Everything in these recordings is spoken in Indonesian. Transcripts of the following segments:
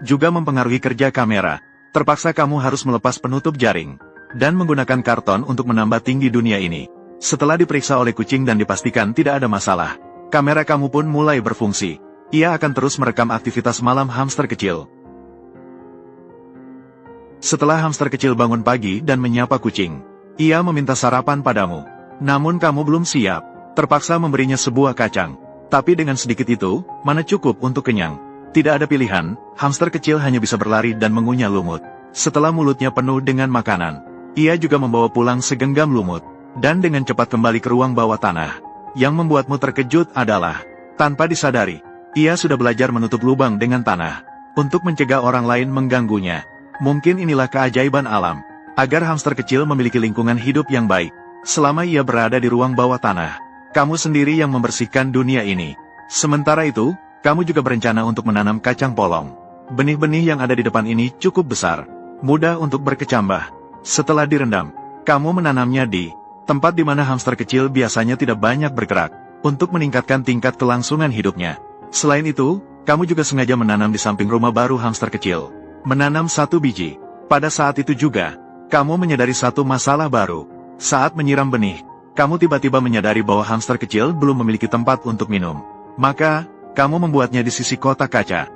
juga mempengaruhi kerja kamera. Terpaksa kamu harus melepas penutup jaring dan menggunakan karton untuk menambah tinggi dunia ini. Setelah diperiksa oleh kucing dan dipastikan tidak ada masalah, kamera kamu pun mulai berfungsi. Ia akan terus merekam aktivitas malam hamster kecil. Setelah hamster kecil bangun pagi dan menyapa kucing, ia meminta sarapan padamu. Namun kamu belum siap, terpaksa memberinya sebuah kacang. Tapi dengan sedikit itu, mana cukup untuk kenyang. Tidak ada pilihan, hamster kecil hanya bisa berlari dan mengunyah lumut. Setelah mulutnya penuh dengan makanan, ia juga membawa pulang segenggam lumut, dan dengan cepat kembali ke ruang bawah tanah. Yang membuatmu terkejut adalah, tanpa disadari, ia sudah belajar menutup lubang dengan tanah, untuk mencegah orang lain mengganggunya. Mungkin inilah keajaiban alam, agar hamster kecil memiliki lingkungan hidup yang baik. Selama ia berada di ruang bawah tanah, kamu sendiri yang membersihkan dunia ini. Sementara itu, kamu juga berencana untuk menanam kacang polong. Benih-benih yang ada di depan ini cukup besar, mudah untuk berkecambah. Setelah direndam, kamu menanamnya di tempat di mana hamster kecil biasanya tidak banyak bergerak, untuk meningkatkan tingkat kelangsungan hidupnya. Selain itu, kamu juga sengaja menanam di samping rumah baru hamster kecil. Menanam satu biji. Pada saat itu juga, kamu menyadari satu masalah baru. Saat menyiram benih, kamu tiba-tiba menyadari bahwa hamster kecil belum memiliki tempat untuk minum. Maka, kamu membuatnya di sisi kotak kaca.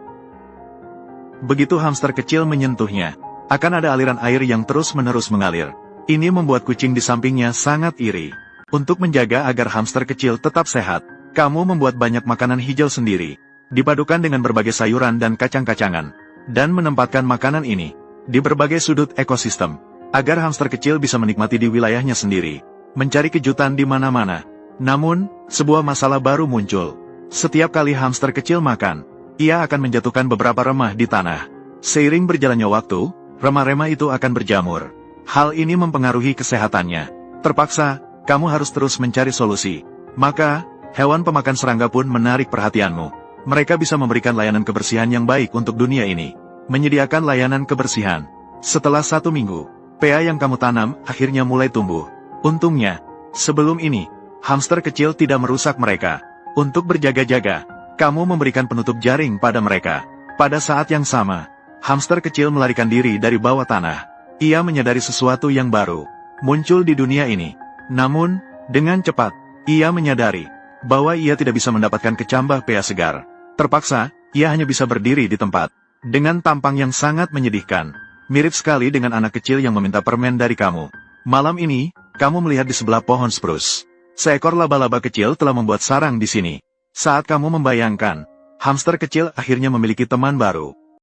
Begitu hamster kecil menyentuhnya, akan ada aliran air yang terus-menerus mengalir. Ini membuat kucing di sampingnya sangat iri. Untuk menjaga agar hamster kecil tetap sehat, kamu membuat banyak makanan hijau sendiri, dipadukan dengan berbagai sayuran dan kacang-kacangan, dan menempatkan makanan ini di berbagai sudut ekosistem, agar hamster kecil bisa menikmati di wilayahnya sendiri, mencari kejutan di mana-mana. Namun, sebuah masalah baru muncul. Setiap kali hamster kecil makan, ia akan menjatuhkan beberapa remah di tanah. Seiring berjalannya waktu, remah-remah itu akan berjamur. Hal ini mempengaruhi kesehatannya. Terpaksa, kamu harus terus mencari solusi. Maka, hewan pemakan serangga pun menarik perhatianmu. Mereka bisa memberikan layanan kebersihan yang baik untuk dunia ini. Menyediakan layanan kebersihan. Setelah 1 minggu, pea yang kamu tanam akhirnya mulai tumbuh. Untungnya, sebelum ini, hamster kecil tidak merusak mereka. Untuk berjaga-jaga, kamu memberikan penutup jaring pada mereka. Pada saat yang sama, hamster kecil melarikan diri dari bawah tanah. Ia menyadari sesuatu yang baru muncul di dunia ini. Namun, dengan cepat, ia menyadari bahwa ia tidak bisa mendapatkan kecambah pea segar. Terpaksa, ia hanya bisa berdiri di tempat, dengan tampang yang sangat menyedihkan. Mirip sekali dengan anak kecil yang meminta permen dari kamu. Malam ini, kamu melihat di sebelah pohon spruce. Seekor laba-laba kecil telah membuat sarang di sini. Saat kamu membayangkan, hamster kecil akhirnya memiliki teman baru.